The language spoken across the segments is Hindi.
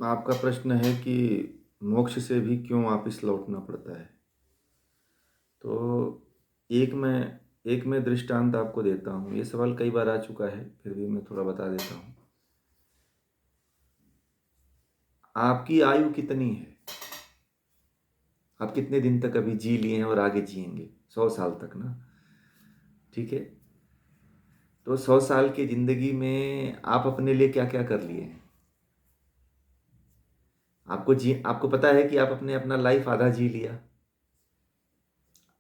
आपका प्रश्न है कि मोक्ष से भी क्यों वापस लौटना पड़ता है। तो एक मैं दृष्टांत आपको देता हूँ। ये सवाल कई बार आ चुका है, फिर भी मैं थोड़ा बता देता हूँ। आपकी आयु कितनी है? आप कितने दिन तक अभी जी लिए हैं और आगे जिएंगे? 100 साल तक ना। ठीक है। तो 100 साल की ज़िंदगी में आप अपने लिए क्या क्या कर लिए हैं? आपको पता है कि आप अपना लाइफ आधा जी लिया,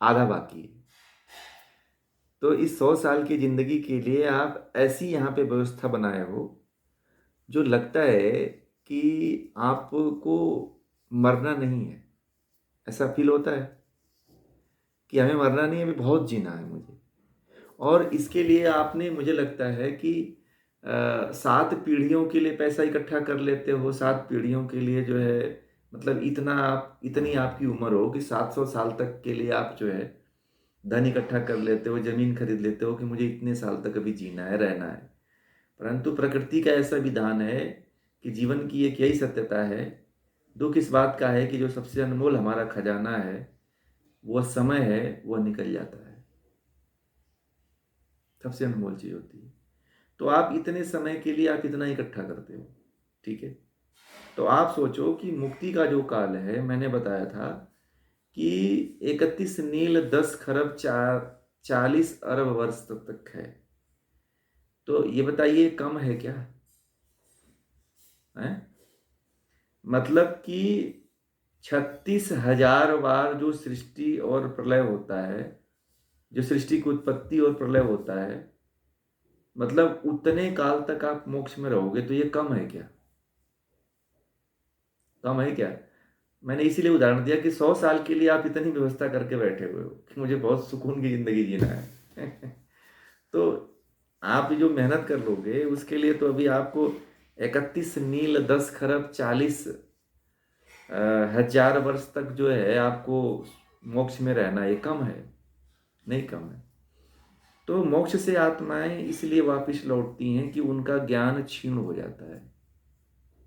आधा बाकी है। तो इस 100 साल की ज़िंदगी के लिए आप ऐसी यहाँ पे व्यवस्था बनाए हो जो लगता है कि आपको मरना नहीं है। ऐसा फील होता है कि हमें मरना नहीं है, अभी बहुत जीना है मुझे। और इसके लिए आपने, मुझे लगता है कि 7 पीढ़ियों के लिए पैसा इकट्ठा कर लेते हो। 7 पीढ़ियों के लिए जो है, मतलब इतनी आपकी उम्र हो कि 700 साल तक के लिए आप जो है धन इकट्ठा कर लेते हो, ज़मीन खरीद लेते हो कि मुझे इतने साल तक अभी जीना है, रहना है। परंतु प्रकृति का ऐसा विधान है कि जीवन की एक यही सत्यता है। दुख इस बात का है कि जो सबसे अनमोल हमारा खजाना है, वह समय है, वह निकल जाता है। सबसे अनमोल चीज़ होती है। तो आप इतने समय के लिए आप इतना इकट्ठा करते हो। ठीक है। तो आप सोचो कि मुक्ति का जो काल है, मैंने बताया था कि 31 नील 10 खरब 40 अरब वर्ष तक है। तो ये बताइए, कम है क्या है? मतलब कि 36,000 बार जो सृष्टि और प्रलय होता है, जो सृष्टि की उत्पत्ति और प्रलय होता है, मतलब उतने काल तक आप मोक्ष में रहोगे। तो ये कम है क्या? कम है क्या? मैंने इसीलिए उदाहरण दिया कि 100 साल के लिए आप इतनी व्यवस्था करके बैठे हुए हो कि मुझे बहुत सुकून की जिंदगी जीना है। तो आप जो मेहनत कर लोगे उसके लिए तो अभी आपको 31 नील 10 खरब 40 हजार वर्ष तक जो है आपको मोक्ष में रहना। ये कम है? नहीं कम है। तो मोक्ष से आत्माएं इसलिए वापस लौटती हैं कि उनका ज्ञान क्षीण हो जाता है।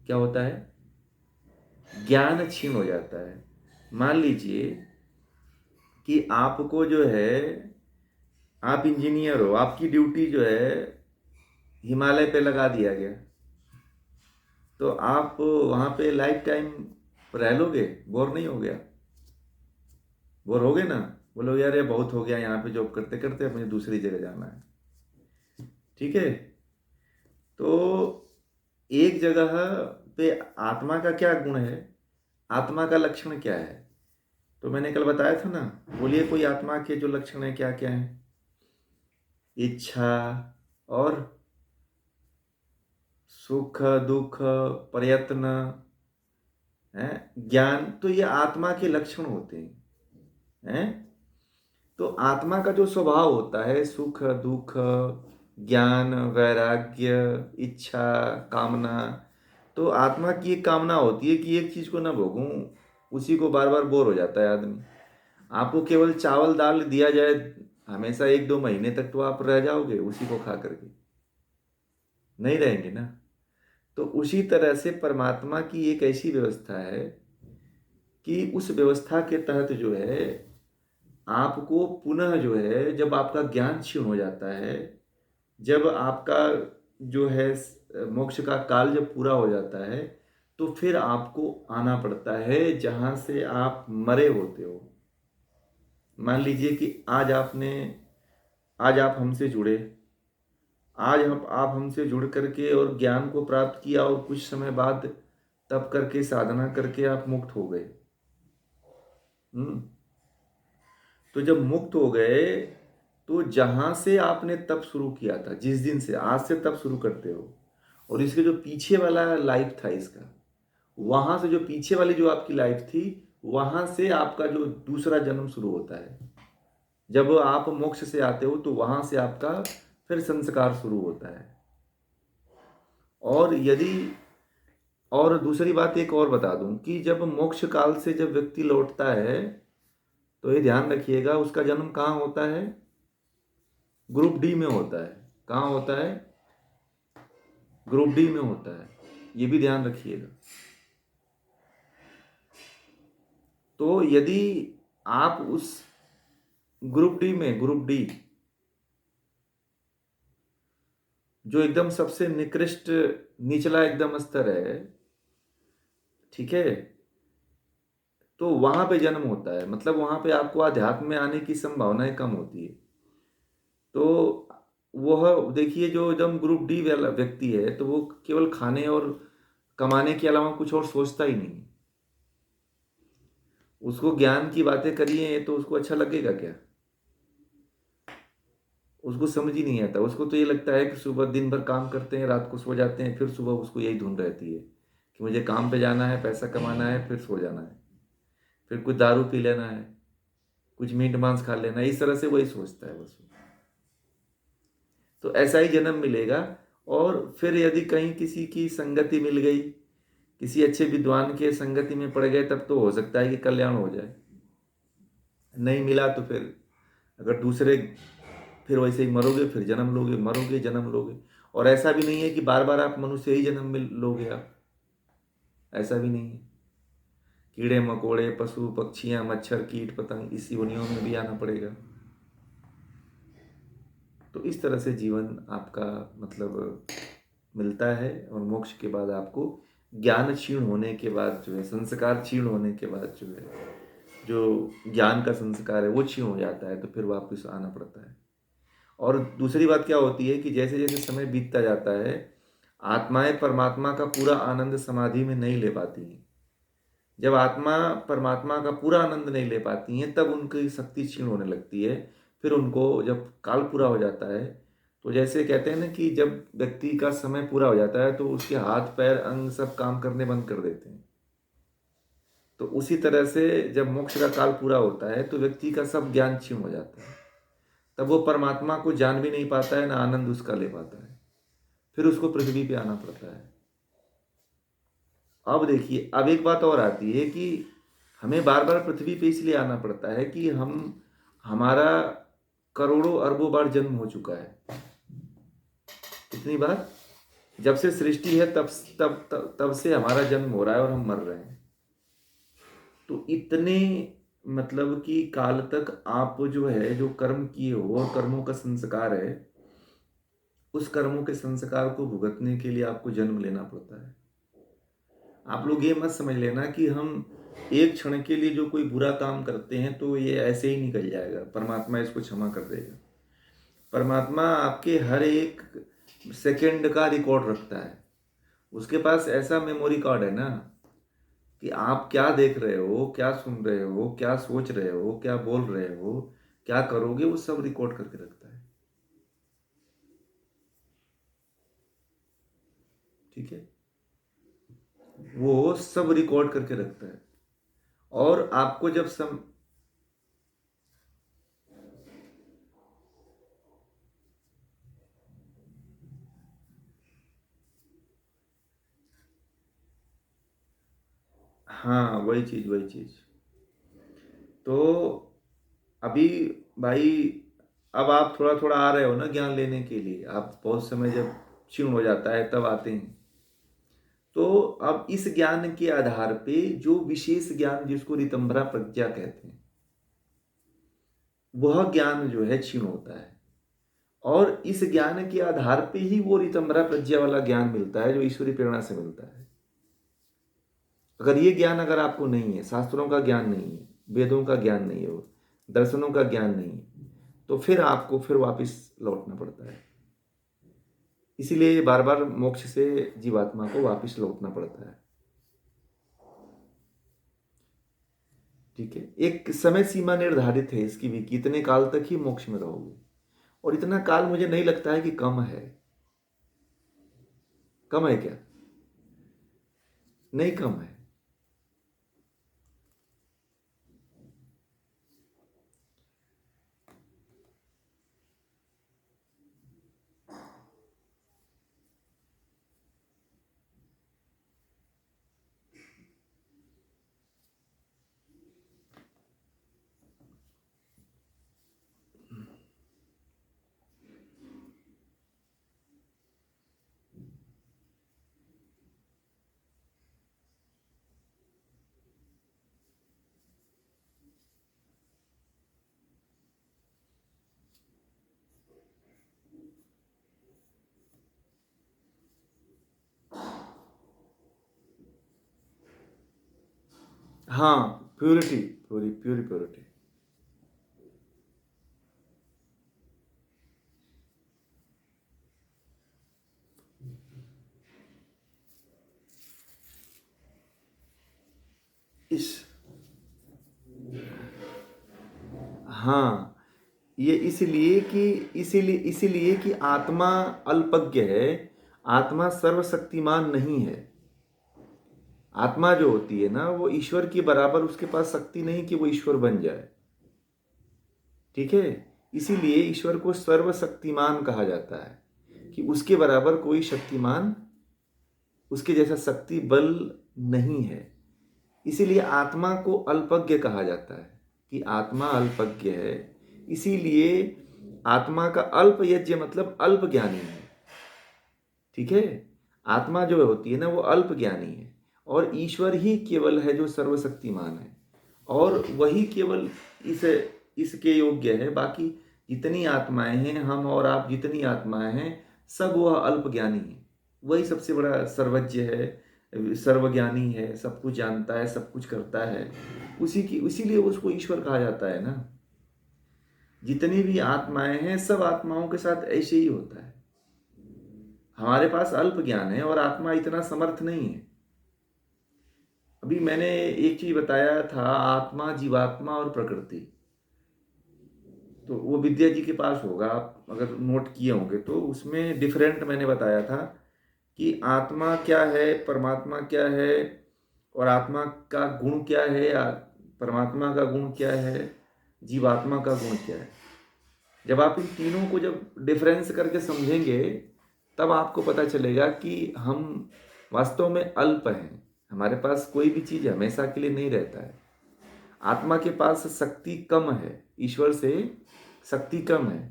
क्या होता है? ज्ञान क्षीण हो जाता है। मान लीजिए कि आपको जो है, आप इंजीनियर हो, आपकी ड्यूटी जो है हिमालय पे लगा दिया गया, तो आप वहां पे लाइफ टाइम रह लोगे? बोर नहीं हो गया? बोर हो गए ना? बोलोगे यार ये बहुत हो गया यहाँ पे जॉब करते करते, अब मुझे दूसरी जगह जाना है। ठीक है। तो एक जगह पे आत्मा का क्या गुण है, आत्मा का लक्षण क्या है? तो मैंने कल बताया था ना। बोलिए कोई आत्मा के जो लक्षण है क्या क्या है? इच्छा और सुख दुख, प्रयत्न है, ज्ञान। तो ये आत्मा के लक्षण होते हैं। तो आत्मा का जो स्वभाव होता है, सुख दुख, ज्ञान, वैराग्य, इच्छा, कामना। तो आत्मा की एक कामना होती है कि एक चीज को ना भोगूं। उसी को बार बार बोर हो जाता है आदमी। आपको केवल चावल दाल दिया जाए हमेशा 1-2 महीने तक, तो आप रह जाओगे उसी को खा करके? नहीं रहेंगे ना। तो उसी तरह से परमात्मा की एक ऐसी व्यवस्था है कि उस व्यवस्था के तहत जो है आपको पुनः जो है, जब आपका ज्ञान क्षीण हो जाता है, जब आपका जो है मोक्ष का काल जब पूरा हो जाता है, तो फिर आपको आना पड़ता है जहां से आप मरे होते हो। मान लीजिए कि आज आप हमसे जुड़े, आज आप हमसे जुड़ करके और ज्ञान को प्राप्त किया, और कुछ समय बाद तप करके साधना करके आप मुक्त हो गए। हम्म। तो जब मुक्त हो गए, तो जहां से आपने तप शुरू किया था, जिस दिन से, आज से तप शुरू करते हो, और इसके जो पीछे वाला लाइफ था इसका, वहां से जो पीछे वाली जो आपकी लाइफ थी, वहां से आपका जो दूसरा जन्म शुरू होता है। जब आप मोक्ष से आते हो तो वहां से आपका फिर संस्कार शुरू होता है। और यदि, और दूसरी बात एक और बता दूं कि जब मोक्ष काल से जब व्यक्ति लौटता है, तो ये ध्यान रखिएगा उसका जन्म कहाँ होता है? ग्रुप डी में होता है। कहाँ होता है? ग्रुप डी में होता है। ये भी ध्यान रखिएगा। तो यदि आप उस ग्रुप डी जो एकदम सबसे निकृष्ट निचला एकदम स्तर है, ठीक है, तो वहां पे जन्म होता है, मतलब वहां पे आपको अध्यात्म में आने की संभावनाएं कम होती है। तो वह देखिए, जो एकदम ग्रुप डी वाला व्यक्ति है, तो वो केवल खाने और कमाने के अलावा कुछ और सोचता ही नहीं। उसको ज्ञान की बातें करिए तो उसको अच्छा लगेगा क्या? उसको समझ ही नहीं आता। उसको तो ये लगता है कि सुबह दिन भर काम करते हैं, रात को सो जाते हैं, फिर सुबह उसको यही धुन रहती है कि मुझे काम पे जाना है, पैसा कमाना है, फिर सो जाना है, फिर कुछ दारू पी लेना है, कुछ मीट मांस खा लेना है। इस तरह से वही सोचता है बस। तो ऐसा ही जन्म मिलेगा। और फिर यदि कहीं किसी की संगति मिल गई, किसी अच्छे विद्वान के संगति में पड़ गए, तब तो हो सकता है कि कल्याण हो जाए। नहीं मिला तो फिर अगर दूसरे, फिर वैसे ही मरोगे, फिर जन्म लोगे, मरोगे, जन्म लोगे। और ऐसा भी नहीं है कि बार बार आप मनुष्य ही जन्म में लोगे आप, ऐसा भी नहीं है। कीड़े मकोड़े, पशु पक्षियां, मच्छर, कीट पतंग, इसी योनियों में भी आना पड़ेगा। तो इस तरह से जीवन आपका मतलब मिलता है। और मोक्ष के बाद आपको ज्ञान क्षीण होने के बाद जो है, संस्कार क्षीण होने के बाद जो है, जो ज्ञान का संस्कार है वो क्षीण हो जाता है, तो फिर वापस आना पड़ता है। और दूसरी बात क्या होती है कि जैसे जैसे समय बीतता जाता है, आत्माएं परमात्मा का पूरा आनंद समाधि में नहीं ले पाती हैं। जब आत्मा परमात्मा का पूरा आनंद नहीं ले पाती हैं, तब उनकी शक्ति क्षीण होने लगती है। फिर उनको जब काल पूरा हो जाता है, तो जैसे कहते हैं ना कि जब व्यक्ति का समय पूरा हो जाता है तो उसके हाथ पैर अंग सब काम करने बंद कर देते हैं। तो उसी तरह से जब मोक्ष का काल पूरा होता है तो व्यक्ति का सब ज्ञान क्षीण हो जाता है। तब वो परमात्मा को जान भी नहीं पाता है, ना आनंद उसका ले पाता है। फिर उसको पृथ्वी पे आना पड़ता है। अब देखिए, अब एक बात और आती है कि हमें बार बार पृथ्वी पे इसलिए आना पड़ता है कि हमारा करोड़ों अरबों बार जन्म हो चुका है। कितनी बार? जब से सृष्टि है तब से हमारा जन्म हो रहा है और हम मर रहे हैं। तो इतने मतलब कि काल तक आप जो है, जो कर्म किए हो और कर्मों का संस्कार है, उस कर्मों के संस्कार को भुगतने के लिए आपको जन्म लेना पड़ता है। आप लोग ये मत समझ लेना कि हम एक क्षण के लिए जो कोई बुरा काम करते हैं तो ये ऐसे ही निकल जाएगा, परमात्मा इसको क्षमा कर देगा। परमात्मा आपके हर एक सेकंड का रिकॉर्ड रखता है। उसके पास ऐसा मेमोरी कार्ड है ना, कि आप क्या देख रहे हो, क्या सुन रहे हो, क्या सोच रहे हो, क्या बोल रहे हो, क्या करोगे, वो सब रिकॉर्ड करके रखता है। ठीक है, वो सब रिकॉर्ड करके रखता है। और आपको जब हाँ, वही चीज। तो अभी भाई, अब आप थोड़ा थोड़ा आ रहे हो ना ज्ञान लेने के लिए। आप बहुत समय जब क्षीण हो जाता है तब आते हैं। तो अब इस ज्ञान के आधार पे जो विशेष ज्ञान जिसको ऋतंभरा प्रज्ञा कहते हैं, वह ज्ञान जो है क्षीण होता है। और इस ज्ञान के आधार पे ही वो ऋतंभरा प्रज्ञा वाला ज्ञान मिलता है जो ईश्वरी प्रेरणा से मिलता है। अगर ये ज्ञान अगर आपको नहीं है, शास्त्रों का ज्ञान नहीं है, वेदों का ज्ञान नहीं है, दर्शनों का ज्ञान नहीं है, तो फिर आपको फिर वापस लौटना पड़ता है। इसीलिए बार बार मोक्ष से जीवात्मा को वापस लौटना पड़ता है। ठीक है, एक समय सीमा निर्धारित है इसकी भी कि इतने काल तक ही मोक्ष में रहोगे। और इतना काल मुझे नहीं लगता है कि कम है। कम है क्या? नहीं कम है। हाँ, प्योरिटी, पूरी प्यूरी प्योरिटी। इस हाँ, ये इसीलिए कि आत्मा अल्पज्ञ है, आत्मा सर्वशक्तिमान नहीं है। आत्मा जो होती है ना, वो ईश्वर के बराबर उसके पास शक्ति नहीं कि वो ईश्वर बन जाए। ठीक है, इसीलिए ईश्वर को सर्वशक्तिमान कहा जाता है कि उसके बराबर कोई शक्तिमान, उसके जैसा शक्ति बल नहीं है। इसीलिए आत्मा को अल्पज्ञ कहा जाता है कि आत्मा अल्पज्ञ है। इसीलिए आत्मा का अल्प यज्ञ मतलब अल्प ज्ञानी है। ठीक है, आत्मा जो होती है ना, वो अल्प ज्ञानी है और ईश्वर ही केवल है जो सर्वशक्तिमान है और वही केवल इस इसके योग्य है। बाकी जितनी आत्माएं हैं, हम और आप जितनी आत्माएं हैं, सब वह अल्प ज्ञानी है। वही सबसे बड़ा सर्वज्ञ है, सर्वज्ञानी है, सब कुछ जानता है, सब कुछ करता है। उसी की इसीलिए उसको ईश्वर कहा जाता है ना। जितनी भी आत्माएं हैं, सब आत्माओं के साथ ऐसे ही होता है। हमारे पास अल्प ज्ञान है और आत्मा इतना समर्थ नहीं है। अभी मैंने एक चीज बताया था, आत्मा, जीवात्मा और प्रकृति। तो वो विद्या जी के पास होगा, आप अगर नोट किए होंगे तो उसमें डिफरेंट मैंने बताया था कि आत्मा क्या है, परमात्मा क्या है, और आत्मा का गुण क्या है, या परमात्मा का गुण क्या है, जीवात्मा का गुण क्या है। जब आप इन तीनों को जब डिफरेंस करके समझेंगे, तब आपको पता चलेगा कि हम वास्तव में अल्प हैं। हमारे पास कोई भी चीज़ हमेशा के लिए नहीं रहता है। आत्मा के पास शक्ति कम है, ईश्वर से शक्ति कम है,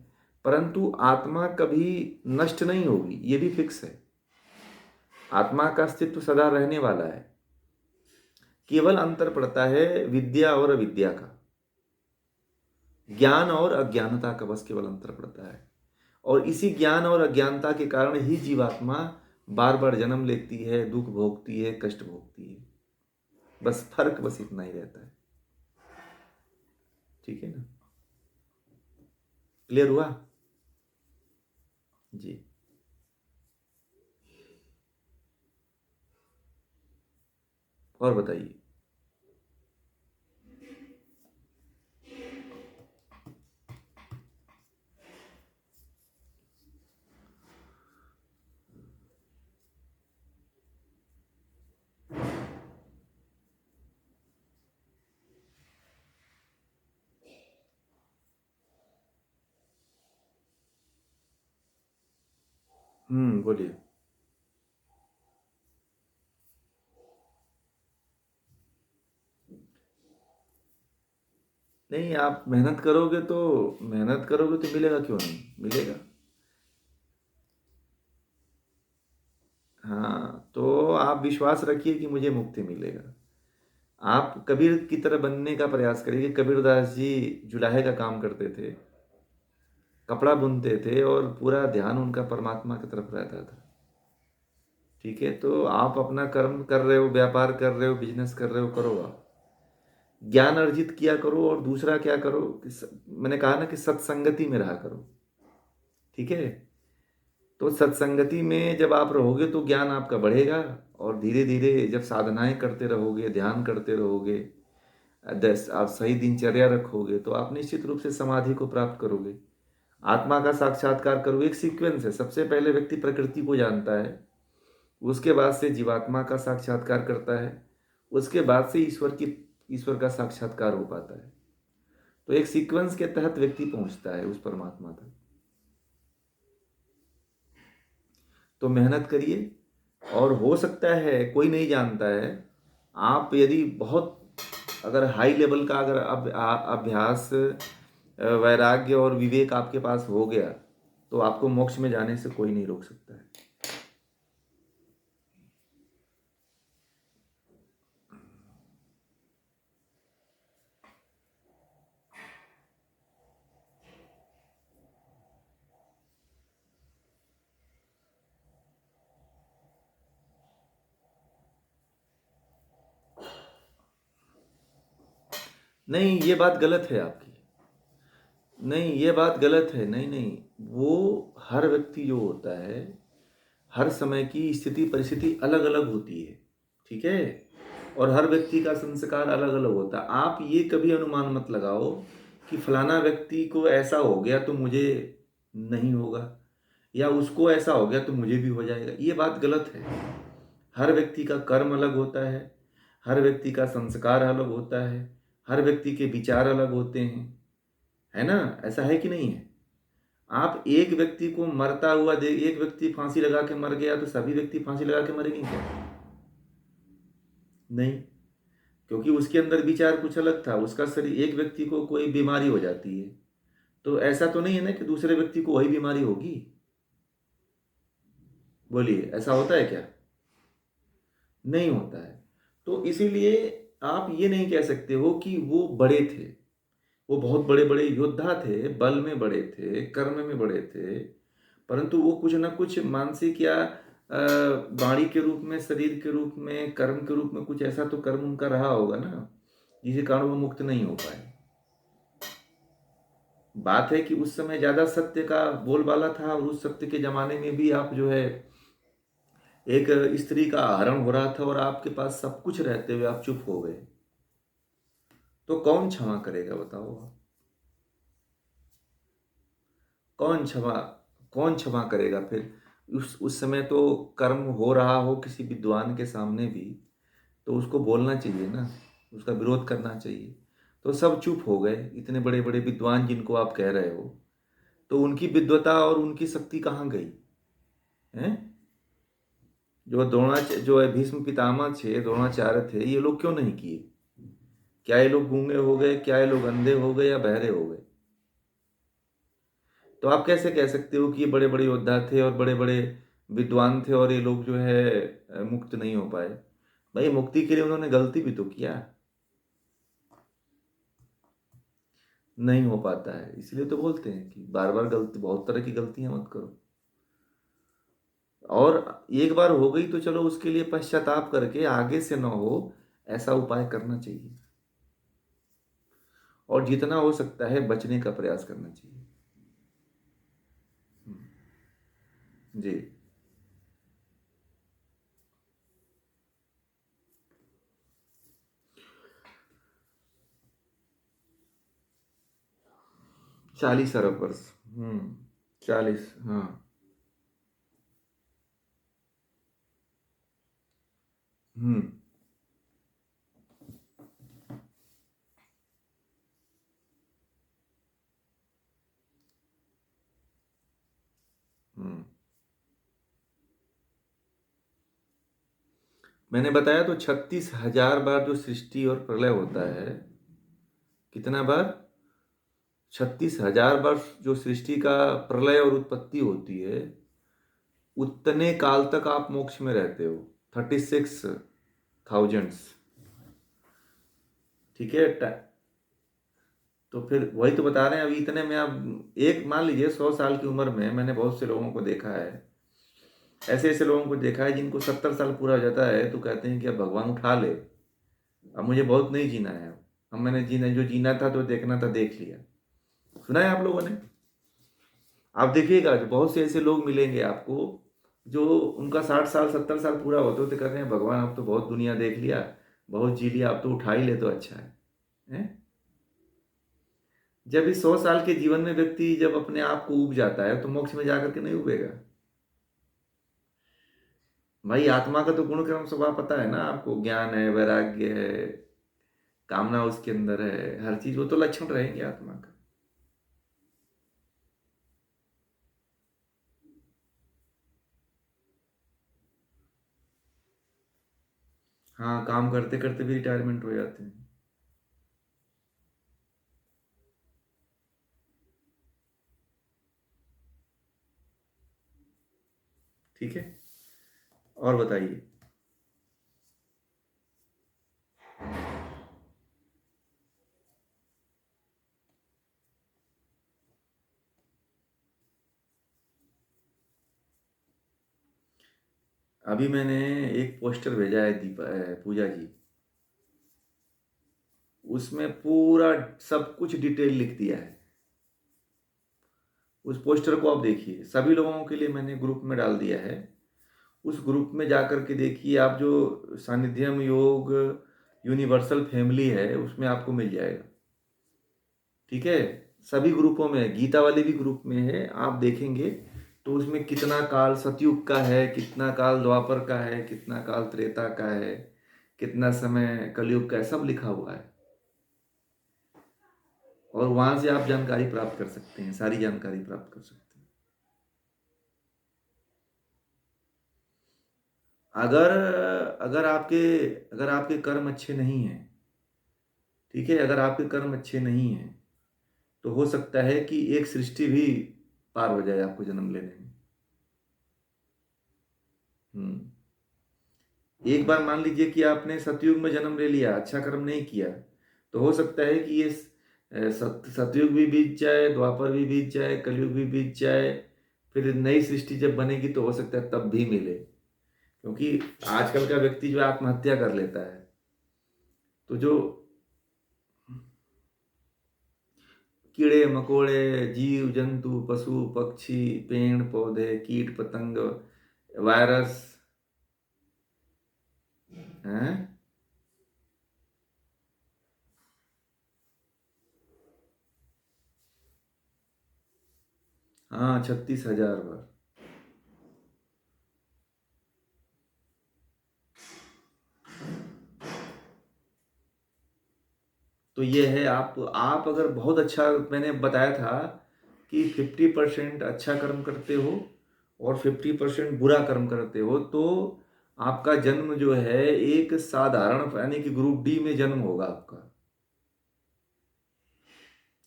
परंतु आत्मा कभी नष्ट नहीं होगी, ये भी फिक्स है। आत्मा का अस्तित्व सदा रहने वाला है। केवल अंतर पड़ता है विद्या और अविद्या का, ज्ञान और अज्ञानता का, बस केवल अंतर पड़ता है। और इसी ज्ञान और अज्ञानता के कारण ही जीवात्मा बार बार जन्म लेती है, दुख भोगती है, कष्ट भोगती है। बस फर्क बस इतना ही रहता है। ठीक है ना? क्लियर हुआ? जी। और बताइए। बोलिए। नहीं, आप मेहनत करोगे तो मिलेगा, क्यों नहीं मिलेगा। हाँ, तो आप विश्वास रखिए कि मुझे मुक्ति मिलेगा। आप कबीर की तरह बनने का प्रयास करिए। कबीरदास जी जुलाहे का काम करते थे, कपड़ा बुनते थे और पूरा ध्यान उनका परमात्मा की तरफ रहता था। ठीक है, तो आप अपना कर्म कर रहे हो, व्यापार कर रहे हो, बिजनेस कर रहे हो, करो आप। ज्ञान अर्जित किया करो और दूसरा क्या करो कि मैंने कहा ना कि सत्संगति में रहा करो। ठीक है, तो सत्संगति में जब आप रहोगे तो ज्ञान आपका बढ़ेगा और धीरे धीरे जब साधनाएं करते रहोगे, ध्यान करते रहोगे, आप सही दिनचर्या रखोगे, तो आप निश्चित रूप से समाधि को प्राप्त करोगे, आत्मा का साक्षात्कार करोगे। एक सीक्वेंस है, सबसे पहले व्यक्ति प्रकृति को जानता है, उसके बाद से जीवात्मा का साक्षात्कार करता है, उसके बाद से ईश्वर का साक्षात्कार हो पाता है। तो एक सीक्वेंस के तहत व्यक्ति पहुंचता है उस परमात्मा तक। तो मेहनत करिए, और हो सकता है, कोई नहीं जानता है, आप यदि बहुत अगर हाई लेवल का अगर अभ्यास, वैराग्य और विवेक आपके पास हो गया, तो आपको मोक्ष में जाने से कोई नहीं रोक सकता है। नहीं, ये बात गलत है आपकी। नहीं, ये बात गलत है। नहीं, नहीं। वो हर व्यक्ति जो होता है, हर समय की स्थिति परिस्थिति अलग अलग होती है। ठीक है। और हर व्यक्ति का संस्कार अलग अलग होता है। आप ये कभी अनुमान मत लगाओ कि फलाना व्यक्ति को ऐसा हो गया तो मुझे नहीं होगा, या उसको ऐसा हो गया तो मुझे भी हो जाएगा। ये बात गलत है। हर व्यक्ति का कर्म अलग होता है, हर व्यक्ति का संस्कार अलग होता है, हर व्यक्ति के विचार अलग होते हैं। है ना? ऐसा है कि नहीं है? आप एक व्यक्ति को मरता हुआ दे, एक व्यक्ति फांसी लगा के मर गया तो सभी व्यक्ति फांसी लगा के मरेंगे क्या? नहीं। क्योंकि उसके अंदर विचार कुछ अलग था। उसका शरीर, एक व्यक्ति को कोई बीमारी हो जाती है तो ऐसा तो नहीं है ना कि दूसरे व्यक्ति को वही बीमारी होगी। बोलिए, ऐसा होता है क्या? नहीं होता है। तो इसीलिए आप ये नहीं कह सकते हो कि वो बड़े थे। वो बहुत बड़े बड़े योद्धा थे, बल में बड़े थे, कर्म में बड़े थे, परंतु वो कुछ ना कुछ मानसिक या वाणी के रूप में, शरीर के रूप में, कर्म के रूप में कुछ ऐसा तो कर्म उनका रहा होगा ना, जिसके कारण वो मुक्त नहीं हो पाए। बात है कि उस समय ज्यादा सत्य का बोलबाला था, और उस सत्य के जमाने में भी आप जो है, एक स्त्री का हरण हो रहा था और आपके पास सब कुछ रहते हुए आप चुप हो गए, तो कौन क्षमा करेगा बताओ आप? कौन क्षमा कौन क्षमा करेगा फिर? उस समय तो कर्म हो रहा हो किसी विद्वान के सामने भी, तो उसको बोलना चाहिए ना, उसका विरोध करना चाहिए। तो सब चुप हो गए, इतने बड़े बड़े विद्वान जिनको आप कह रहे हो, तो उनकी विद्वता और उनकी शक्ति कहाँ गई? हैं? जो है भीष्म पितामह थे, द्रोणाचार्य थे, ये लोग क्यों नहीं किए? क्या ये लोग गूंगे हो गए? क्या ये लोग अंधे हो गए या बहरे हो गए? तो आप कैसे कह सकते हो कि ये बड़े बड़े योद्धा थे और बड़े बड़े विद्वान थे और ये लोग जो है मुक्त नहीं हो पाए? भाई, मुक्ति के लिए उन्होंने गलती भी तो किया। नहीं हो पाता है, इसलिए तो बोलते हैं कि बार बार गलती, बहुत तरह की गलतियां मत करो। और एक बार हो गई तो चलो, उसके लिए पश्चाताप करके आगे से न हो, ऐसा उपाय करना चाहिए। और जितना हो सकता है बचने का प्रयास करना चाहिए। जी। 40 अरब वर्ष। 40, हाँ। हम्म। हम्म। मैंने बताया तो 36,000 बार जो सृष्टि और प्रलय होता है। कितना बार? 36,000 बार जो सृष्टि का प्रलय और उत्पत्ति होती है, उतने काल तक आप मोक्ष में रहते हो। 36,000। ठीक है। तो फिर वही तो बता रहे हैं, अभी इतने में आप एक मान लीजिए, 100 साल की उम्र में मैंने बहुत से लोगों को देखा है, ऐसे ऐसे लोगों को देखा है जिनको 70 साल पूरा हो जाता है तो कहते हैं कि अब भगवान उठा ले, अब मुझे बहुत नहीं जीना है। अब मैंने जीना, जो जीना था तो देखना था देख लिया। सुना है आप लोगों ने? आप देखिएगा जो बहुत से ऐसे लोग मिलेंगे आपको, जो उनका 60 साल 70 साल पूरा होते होते कहते हैं भगवान अब तो बहुत दुनिया देख लिया, बहुत जी लिया, अब तो उठा ही ले तो अच्छा है। हैं? जब इस 100 साल के जीवन में व्यक्ति जब अपने आप को उब जाता है तो मोक्ष में जाकर के नहीं उबेगा? भाई, आत्मा का तो गुण कर्म स्वभाव पता है ना आपको, ज्ञान है, वैराग्य है, कामना उसके अंदर है, हर चीज, वो तो लक्षण रहेंगे आत्मा का। हाँ, काम करते करते भी रिटायरमेंट हो जाते हैं। ठीक है। और बताइए। अभी मैंने एक पोस्टर भेजा है, दीपा पूजा जी, उसमें पूरा सब कुछ डिटेल लिख दिया है। उस पोस्टर को आप देखिए, सभी लोगों के लिए मैंने ग्रुप में डाल दिया है। उस ग्रुप में जाकर के देखिए, आप जो सानिध्यम योग यूनिवर्सल फैमिली है उसमें आपको मिल जाएगा। ठीक है, सभी ग्रुपों में, गीता वाले भी ग्रुप में है, आप देखेंगे तो उसमें कितना काल सतयुग का है, कितना काल द्वापर का है, कितना काल त्रेता का है, कितना समय कलयुग का है, सब लिखा हुआ है। और वहां से आप जानकारी प्राप्त कर सकते हैं, सारी जानकारी प्राप्त कर सकते हैं। अगर अगर आपके अगर आपके कर्म अच्छे नहीं हैं, ठीक है, अगर आपके कर्म अच्छे नहीं हैं तो हो सकता है कि एक सृष्टि भी पार हो जाए आपको जन्म लेने में। एक बार मान लीजिए कि आपने सतयुग में जन्म ले लिया, अच्छा कर्म नहीं किया, तो हो सकता है कि ये सतयुग भी बीत जाए, द्वापर भी बीत जाए, कलयुग भी बीत जाए, फिर नई सृष्टि जब बनेगी तो हो सकता है तब भी मिले। क्योंकि आजकल का व्यक्ति जो आत्महत्या कर लेता है, तो जो कीड़े मकोड़े, जीव जंतु, पशु पक्षी, पेड़ पौधे, कीट पतंग, वायरस हैं, हाँ 36,000 बार। तो ये है, आप अगर बहुत अच्छा, मैंने बताया था कि 50% अच्छा कर्म करते हो और 50% बुरा कर्म करते हो, तो आपका जन्म जो है एक साधारण, यानी कि ग्रुप डी में जन्म होगा आपका।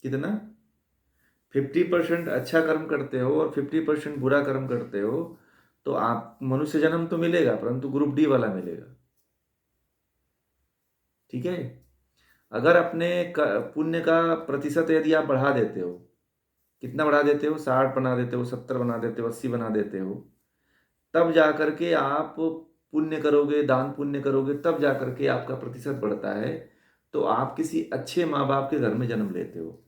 कितना? 50% अच्छा कर्म करते हो और 50% बुरा कर्म करते हो, तो आप मनुष्य जन्म तो मिलेगा, परंतु ग्रुप डी वाला मिलेगा। ठीक है, अगर अपने पुण्य का प्रतिशत यदि आप बढ़ा देते हो, कितना बढ़ा देते हो, 60 बना देते हो, 70 बना देते हो, 80 बना देते हो, तब जा करके आप पुण्य करोगे, दान पुण्य करोगे, तब जा करके आपका प्रतिशत बढ़ता है। तो आप किसी अच्छे माँ बाप के घर में जन्म लेते हो,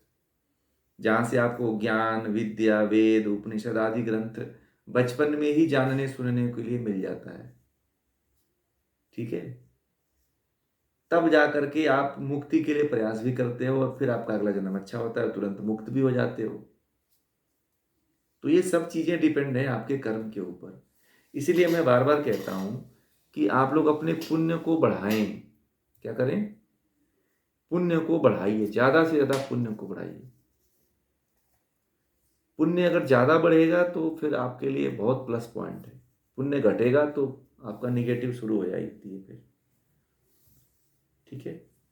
जहाँ से आपको ज्ञान विद्या वेद उपनिषद आदि ग्रंथ बचपन में ही जानने सुनने के लिए मिल जाता है। ठीक है, तब जा करके आप मुक्ति के लिए प्रयास भी करते हो और फिर आपका अगला जन्म अच्छा होता है, तुरंत मुक्त भी हो जाते हो। तो ये सब चीजें डिपेंड है आपके कर्म के ऊपर। इसीलिए मैं बार बार कहता हूं कि आप लोग अपने पुण्य को बढ़ाएं। क्या करें? पुण्य को बढ़ाइए, ज्यादा से ज्यादा पुण्य को बढ़ाइए। पुण्य अगर ज्यादा बढ़ेगा तो फिर आपके लिए बहुत प्लस पॉइंट है। पुण्य घटेगा तो आपका निगेटिव शुरू हो जाती है फिर। ठीक है।